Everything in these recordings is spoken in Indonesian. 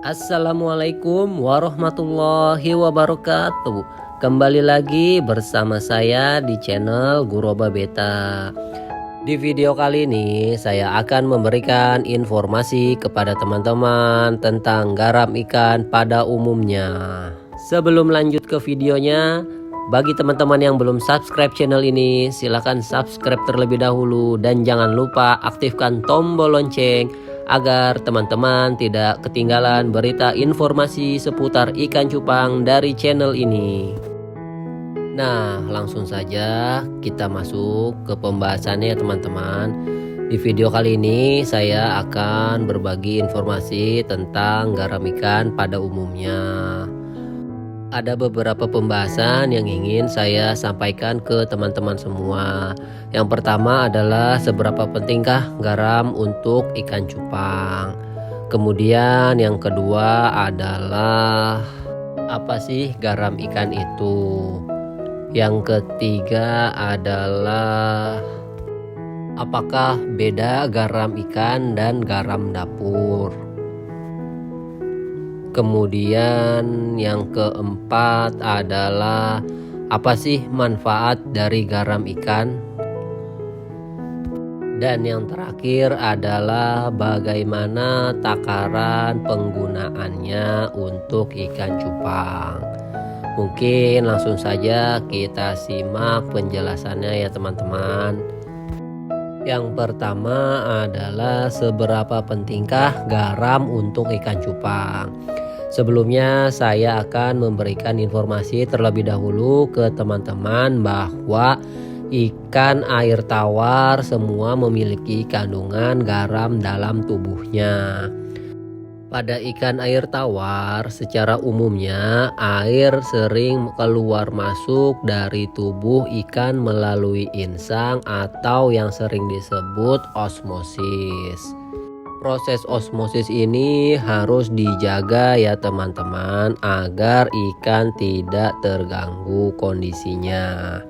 Assalamualaikum warahmatullahi wabarakatuh. Kembali lagi bersama saya di channel Guroba Beta. Di video kali ini saya akan memberikan informasi kepada teman-teman tentang garam ikan pada umumnya. Sebelum lanjut ke videonya, bagi teman-teman yang belum subscribe channel ini, silahkan subscribe terlebih dahulu dan jangan lupa aktifkan tombol lonceng agar teman-teman tidak ketinggalan berita informasi seputar ikan cupang dari channel ini. Nah, langsung saja kita masuk ke pembahasannya ya teman-teman. Di video kali ini saya akan berbagi informasi tentang garam ikan pada umumnya. Ada beberapa pembahasan yang ingin saya sampaikan ke teman-teman semua. Yang pertama adalah seberapa pentingkah garam untuk ikan cupang. Kemudian yang kedua adalah apa sih garam ikan itu. Yang ketiga adalah apakah beda garam ikan dan garam dapur. Kemudian yang keempat adalah apa sih manfaat dari garam ikan? Dan yang terakhir adalah bagaimana takaran penggunaannya untuk ikan cupang. Mungkin langsung saja kita simak penjelasannya ya teman-teman. Yang pertama adalah seberapa pentingkah garam untuk ikan cupang. Sebelumnya saya akan memberikan informasi terlebih dahulu ke teman-teman bahwa ikan air tawar semua memiliki kandungan garam dalam tubuhnya. Pada ikan air tawar secara umumnya air sering keluar masuk dari tubuh ikan melalui insang atau yang sering disebut osmosis. Proses osmosis ini harus dijaga ya teman-teman agar ikan tidak terganggu kondisinya.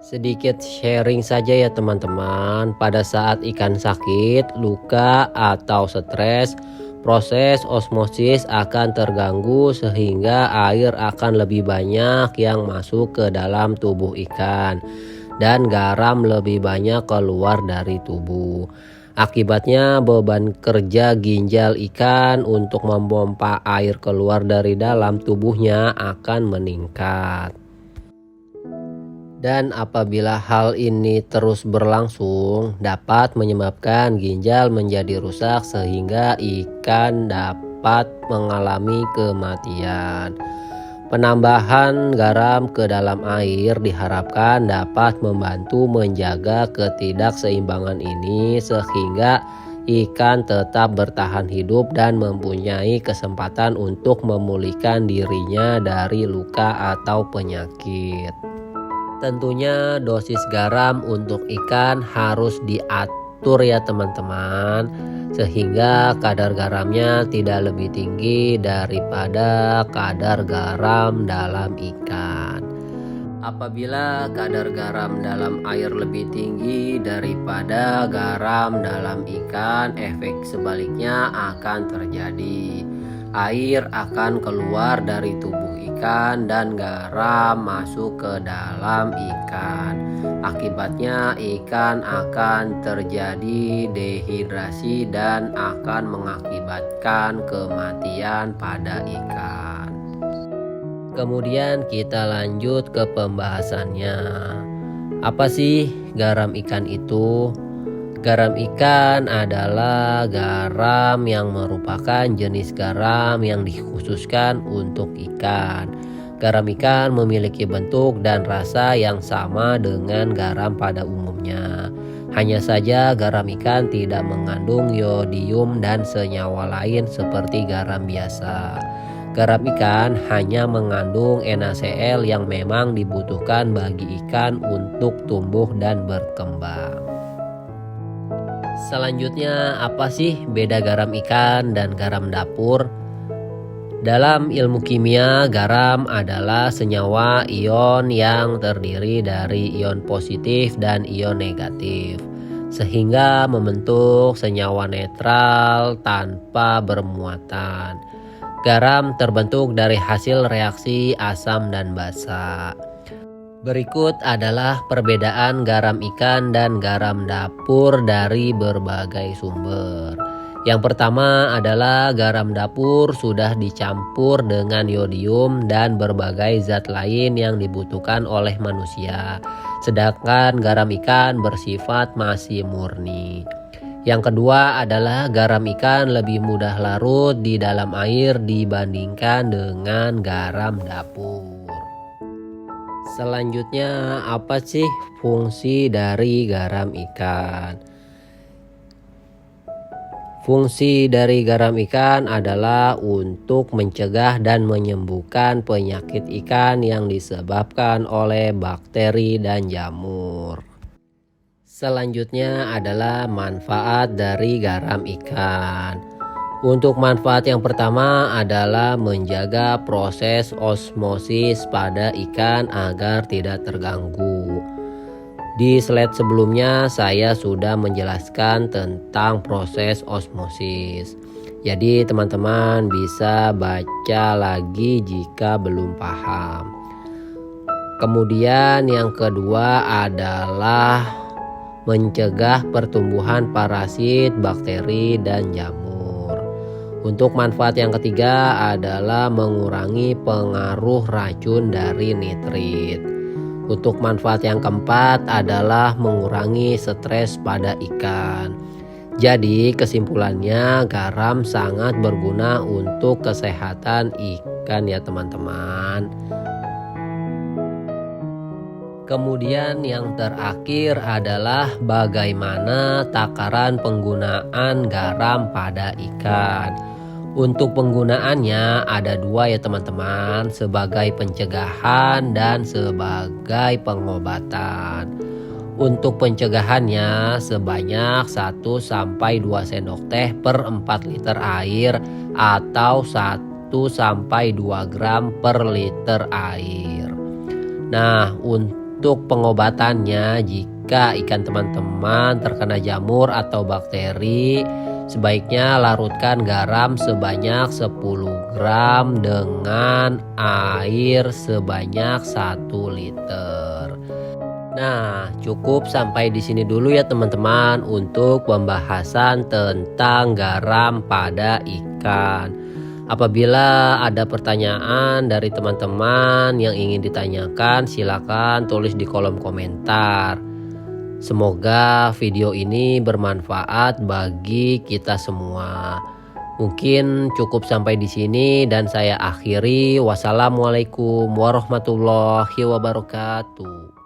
Sedikit sharing saja ya teman-teman, pada saat ikan sakit, luka atau stres, proses osmosis akan terganggu sehingga air akan lebih banyak yang masuk ke dalam tubuh ikan dan garam lebih banyak keluar dari tubuh. Akibatnya beban kerja ginjal ikan untuk memompa air keluar dari dalam tubuhnya akan meningkat. Dan apabila hal ini terus berlangsung dapat menyebabkan ginjal menjadi rusak sehingga ikan dapat mengalami kematian. Penambahan garam ke dalam air diharapkan dapat membantu menjaga ketidakseimbangan ini sehingga ikan tetap bertahan hidup dan mempunyai kesempatan untuk memulihkan dirinya dari luka atau penyakit. Tentunya dosis garam untuk ikan harus diatur ya teman-teman, sehingga kadar garamnya tidak lebih tinggi daripada kadar garam dalam ikan. Apabila kadar garam dalam air lebih tinggi daripada garam dalam ikan, efek sebaliknya akan terjadi. Air akan keluar dari tubuh ikan dan garam masuk ke dalam ikan. Akibatnya ikan akan terjadi dehidrasi dan akan mengakibatkan kematian pada ikan. Kemudian kita lanjut ke pembahasannya. Apa sih garam ikan itu? Garam ikan adalah garam yang merupakan jenis garam yang dikhususkan untuk ikan. Garam ikan memiliki bentuk dan rasa yang sama dengan garam pada umumnya. Hanya saja garam ikan tidak mengandung yodium dan senyawa lain seperti garam biasa. Garam ikan hanya mengandung NaCl yang memang dibutuhkan bagi ikan untuk tumbuh dan berkembang. Selanjutnya, apa sih beda garam ikan dan garam dapur? Dalam ilmu kimia, garam adalah senyawa ion yang terdiri dari ion positif dan ion negatif. sehingga membentuk senyawa netral tanpa bermuatan. Garam terbentuk dari hasil reaksi asam dan basa. Berikut adalah perbedaan garam ikan dan garam dapur dari berbagai sumber. Yang pertama adalah garam dapur sudah dicampur dengan yodium dan berbagai zat lain yang dibutuhkan oleh manusia. Sedangkan garam ikan bersifat masih murni. Yang kedua adalah garam ikan lebih mudah larut di dalam air dibandingkan dengan garam dapur. Selanjutnya, apa sih fungsi dari garam ikan? Fungsi dari garam ikan adalah untuk mencegah dan menyembuhkan penyakit ikan yang disebabkan oleh bakteri dan jamur. Selanjutnya adalah manfaat dari garam ikan. Untuk manfaat yang pertama adalah menjaga proses osmosis pada ikan agar tidak terganggu. Di slide sebelumnya saya sudah menjelaskan tentang proses osmosis. Jadi teman-teman bisa baca lagi jika belum paham. Kemudian yang kedua adalah mencegah pertumbuhan parasit, bakteri, dan jamur. Untuk manfaat yang ketiga adalah mengurangi pengaruh racun dari nitrit. Untuk manfaat yang keempat adalah mengurangi stres pada ikan. Jadi kesimpulannya garam sangat berguna untuk kesehatan ikan ya teman-teman. Kemudian yang terakhir adalah bagaimana takaran penggunaan garam pada ikan. Untuk penggunaannya ada dua ya teman-teman, sebagai pencegahan dan sebagai pengobatan. Untuk pencegahannya sebanyak 1-2 sendok teh per 4 liter air atau 1-2 gram per liter air. Nah, untuk pengobatannya, jika ikan teman-teman terkena jamur atau bakteri, sebaiknya larutkan garam sebanyak 10 gram dengan air sebanyak 1 liter. Nah, cukup sampai di sini dulu ya teman-teman untuk pembahasan tentang garam pada ikan. Apabila ada pertanyaan dari teman-teman yang ingin ditanyakan, silakan tulis di kolom komentar. Semoga video ini bermanfaat bagi kita semua. Mungkin cukup sampai di sini dan saya akhiri. Wassalamualaikum warahmatullahi wabarakatuh.